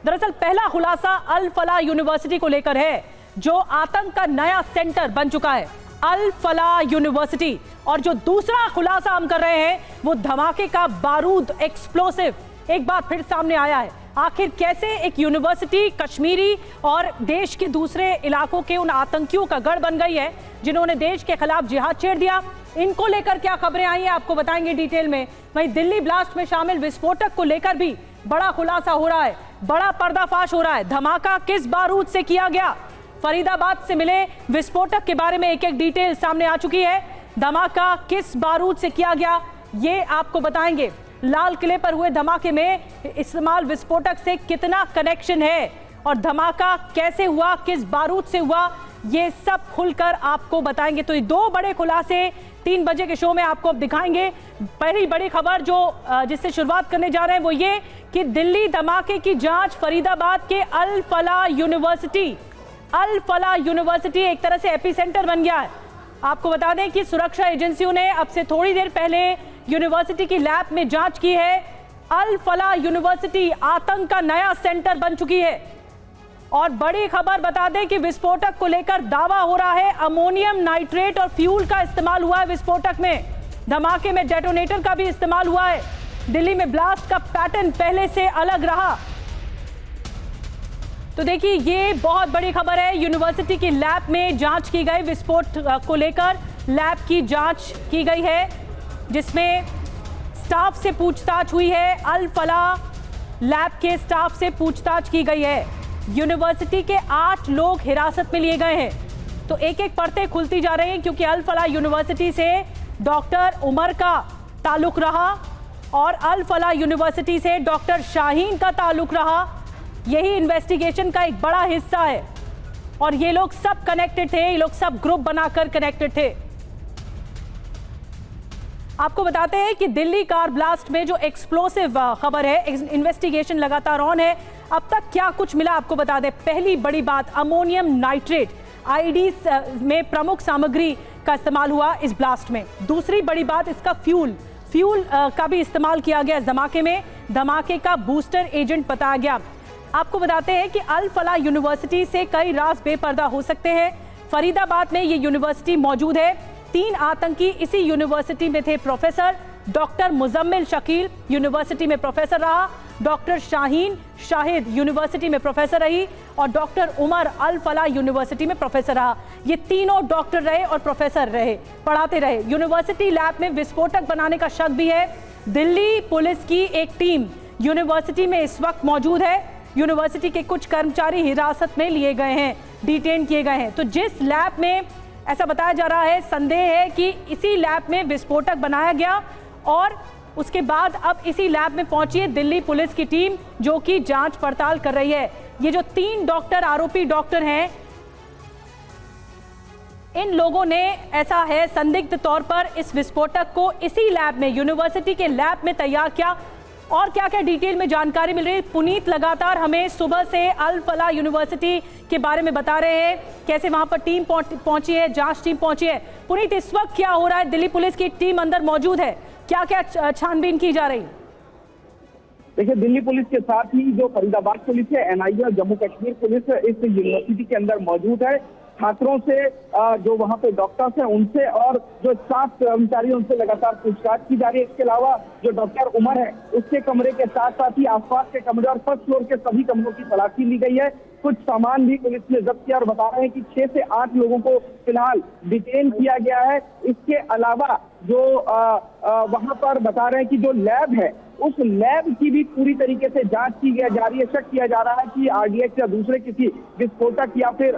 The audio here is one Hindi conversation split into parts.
दरअसल पहला खुलासा अल फलाह यूनिवर्सिटी को लेकर है, जो आतंक का नया सेंटर बन चुका है, अल फलाह यूनिवर्सिटी। और जो दूसरा खुलासा हम कर रहे हैं वो धमाके का बारूद, एक्सप्लोसिव एक बार फिर सामने आया है। आखिर कैसे एक यूनिवर्सिटी कश्मीरी और देश के दूसरे इलाकों के उन आतंकियों का गढ़ बन गई है जिन्होंने देश के खिलाफ जिहाद छेड़ दिया, इनको लेकर क्या खबरें आई हैं आपको बताएंगे डिटेल में। वहीं दिल्ली ब्लास्ट में शामिल विस्फोटक को लेकर भी बड़ा खुलासा हो रहा है, बड़ा पर्दाफाश हो रहा है। धमाका किस बारूद से किया गया, फरीदाबाद से मिले विस्फोटक के बारे में एक एक डिटेल सामने आ चुकी है। धमाका किस बारूद से किया गया ये आपको बताएंगे। लाल किले पर हुए धमाके में इस्तेमाल विस्फोटक से कितना कनेक्शन है और धमाका कैसे हुआ, किस बारूद से हुआ, ये सब खुलकर आपको बताएंगे। तो ये दो बड़े खुलासे 3 बजे के शो में आपको अब दिखाएंगे। पहली बड़ी खबर जो जिससे शुरुआत करने जा रहे हैं वो ये कि दिल्ली धमाके की जांच फरीदाबाद के अल फलाह यूनिवर्सिटी एक तरह से एपिसेंटर बन गया है। आपको बता दें कि सुरक्षा एजेंसियों ने अब से थोड़ी देर पहले यूनिवर्सिटी की लैब में जांच की है। अल फलाह यूनिवर्सिटी आतंक का नया सेंटर बन चुकी है। और बड़ी खबर बता दें कि विस्फोटक को लेकर दावा हो रहा है अमोनियम नाइट्रेट और फ्यूल का इस्तेमाल हुआ है विस्फोटक में। धमाके में डेटोनेटर का भी इस्तेमाल हुआ है। दिल्ली में ब्लास्ट का पैटर्न पहले से अलग रहा। तो देखिए ये बहुत बड़ी खबर है। यूनिवर्सिटी की लैब में जांच की गई, विस्फोट को लेकर लैब की जांच की गई है जिसमें स्टाफ से पूछताछ हुई है। अल फलाह लैब के स्टाफ से पूछताछ की गई है। यूनिवर्सिटी के 8 लोग हिरासत में लिए गए हैं। तो एक एक परतें खुलती जा रही हैं क्योंकि अल फलाह यूनिवर्सिटी से डॉक्टर उमर का ताल्लुक रहा और अल फलाह यूनिवर्सिटी से डॉक्टर शाहीन का ताल्लुक रहा। यही इन्वेस्टिगेशन का एक बड़ा हिस्सा है और ये लोग सब कनेक्टेड थे, ये लोग सब ग्रुप बनाकर कनेक्टेड थे। आपको बताते हैं कि दिल्ली कार ब्लास्ट में जो एक्सप्लोसिव खबर है, इन्वेस्टिगेशन लगातार ऑन है। अब तक क्या कुछ मिला आपको बता दें। पहली बड़ी बात, अमोनियम नाइट्रेट आईईडी में प्रमुख सामग्री का इस्तेमाल हुआ इस ब्लास्ट में। दूसरी बड़ी बात, इसका फ्यूल का भी इस्तेमाल किया गया इस धमाके में। धमाके का बूस्टर एजेंट बताया गया। आपको बताते हैं कि अल फलाह यूनिवर्सिटी से कई राज बेपर्दा हो सकते हैं। फरीदाबाद में ये यूनिवर्सिटी मौजूद है। 3 आतंकी इसी यूनिवर्सिटी में थे। Professor doctor Muzammil Shakeel university में प्रोफेसर रहा, डॉक्टर शाहीन शाहिद यूनिवर्सिटी में प्रोफेसर रही और डॉक्टर उमर अल फलाह यूनिवर्सिटी में प्रोफेसर रहा। ये तीनों डॉक्टर रहे और प्रोफेसर रहे, पढ़ाते रहे। यूनिवर्सिटी लैब में विस्फोटक बनाने का शक भी है। दिल्ली पुलिस की एक टीम यूनिवर्सिटी में इस वक्त मौजूद है। यूनिवर्सिटी के कुछ कर्मचारी हिरासत में लिए गए हैं, डिटेन किए गए हैं। तो जिस लैब में ऐसा बताया जा रहा है, संदेह है कि इसी लैब में विस्फोटक बनाया गया और उसके बाद अब इसी लैब में पहुंची है दिल्ली पुलिस की टीम जो कि जांच पड़ताल कर रही है। ये जो 3 डॉक्टर आरोपी डॉक्टर हैं, इन लोगों ने ऐसा है संदिग्ध तौर पर इस विस्फोटक को इसी लैब में, यूनिवर्सिटी के लैब में तैयार किया। और क्या क्या डिटेल में जानकारी मिल रही है, पुनीत लगातार हमें सुबह से अल फलाह यूनिवर्सिटी के बारे में बता रहे हैं, कैसे वहां पर टीम पहुंची है, जांच टीम पहुंची है। पुनीत, इस वक्त क्या हो रहा है? दिल्ली पुलिस की टीम अंदर मौजूद है, क्या क्या छानबीन की जा रही है? देखिए, दिल्ली पुलिस के साथ ही जो फरीदाबाद पुलिस है, एनआईए और जम्मू कश्मीर पुलिस इस यूनिवर्सिटी के अंदर मौजूद है। छात्रों से, जो वहां पे डॉक्टर्स हैं उनसे और जो स्टाफ कर्मचारी उनसे लगातार पूछताछ की जा रही है। इसके अलावा जो डॉक्टर उमर है उसके कमरे के साथ साथ ही आसपास के कमरे और फर्स्ट फ्लोर के सभी कमरों की तलाशी ली गई है। कुछ सामान भी पुलिस ने जब्त किया और बता रहे हैं कि 6 से 8 लोगों को फिलहाल डिटेन किया गया है। इसके अलावा जो वहां पर बता रहे हैं कि जो लैब है उस लैब की भी पूरी तरीके से जांच की जा रही है। शक किया जा रहा है कि आरडीएक्स या दूसरे किसी विस्फोटक या फिर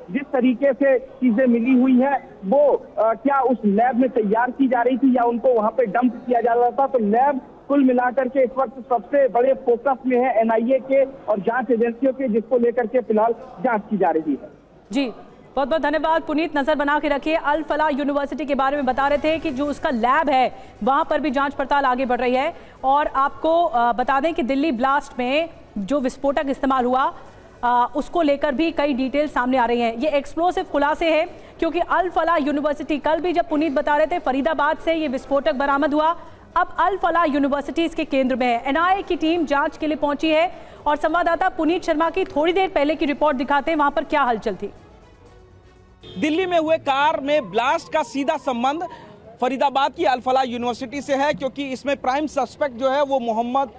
जिस तरीके से चीजें मिली हुई है वो क्या उस लैब में तैयार की जा रही थी या उनको वहां पे डंप किया जा रहा था। तो लैब कुल मिलाकर के इस वक्त सबसे बड़े फोकस में है एनआईए के और जांच एजेंसियों के, जिसको लेकर के फिलहाल जांच की जा रही है। जी, बहुत बहुत धन्यवाद पुनीत। नजर बना के रखिए। अल फलाह यूनिवर्सिटी के बारे में बता रहे थे कि जो उसका लैब है वहां पर भी जांच पड़ताल आगे बढ़ रही है। और आपको बता दें कि दिल्ली ब्लास्ट में जो विस्फोटक इस्तेमाल हुआ उसको लेकर भी कई डिटेल सामने आ रही हैं। ये एक्सप्लोसिव खुलासे हैं क्योंकि अल फलाह यूनिवर्सिटी, कल भी जब पुनीत बता रहे थे फरीदाबाद से ये विस्फोटक बरामद हुआ। अब अल फलाह यूनिवर्सिटी इसके केंद्र में है। एनआईए की टीम जांच के लिए पहुंची है और संवाददाता पुनीत शर्मा की थोड़ी देर पहले की रिपोर्ट दिखाते हैं, वहां पर क्या हलचल थी। दिल्ली में हुए कार में ब्लास्ट का सीधा संबंध फरीदाबाद की अल फलाह यूनिवर्सिटी से है, क्योंकि इसमें प्राइम सस्पेक्ट जो है वो मोहम्मद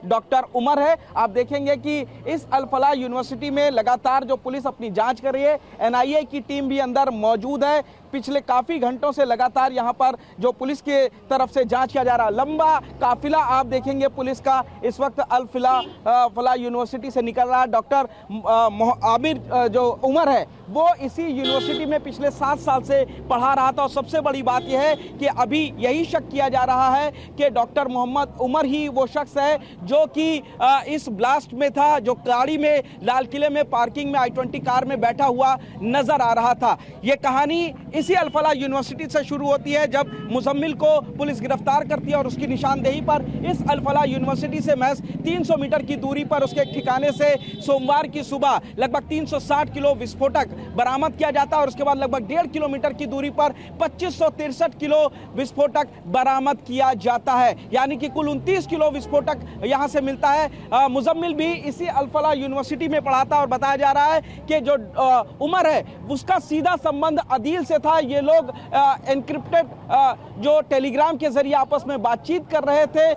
डॉक्टर उमर है। आप देखेंगे कि इस अल फलाह यूनिवर्सिटी में लगातार जो पुलिस अपनी जांच कर रही है, एनआईए की टीम भी अंदर मौजूद है। पिछले काफी घंटों से लगातार यहां पर जो पुलिस के तरफ से जांच किया जा रहा है। लंबा काफिला आप देखेंगे पुलिस का इस वक्त अल फलाह यूनिवर्सिटी से निकल रहा है। डॉक्टर आमिर जो उमर है वो इसी यूनिवर्सिटी में पिछले 7 साल से पढ़ा रहा था और सबसे बड़ी बात यह है कि अभी यही शक किया जा रहा है कि डॉक्टर मोहम्मद उमर ही वो शख्स है जो कि इस ब्लास्ट में था, जो गाड़ी में लाल किले में पार्किंग में I-20 कार में बैठा हुआ नजर आ रहा था। ये कहानी इसी अल फलाह यूनिवर्सिटी से शुरू होती है जब मुजम्मिल को पुलिस गिरफ्तार करती है और उसकी निशानदेही पर इस अल फलाह यूनिवर्सिटी से महज 300 मीटर की दूरी पर उसके एक ठिकाने से सोमवार की सुबह लगभग 360 किलो विस्फोटक बरामद किया जाता है और उसके बाद लगभग 1.5 किलोमीटर की दूरी पर 2563 किलो विस्फोटक बरामद किया जाता है, यानी कि कुल 29 किलो विस्फोटक यहां से मिलता है। मुजम्मिल भी इसी अल फलाह यूनिवर्सिटी में पढ़ा था और बताया जा रहा है कि जो उमर है उसका सीधा संबंध अदील से था। ये लोग एनक्रिप्टेड जो टेलीग्राम के जरिए आपस में बातचीत कर रहे थे।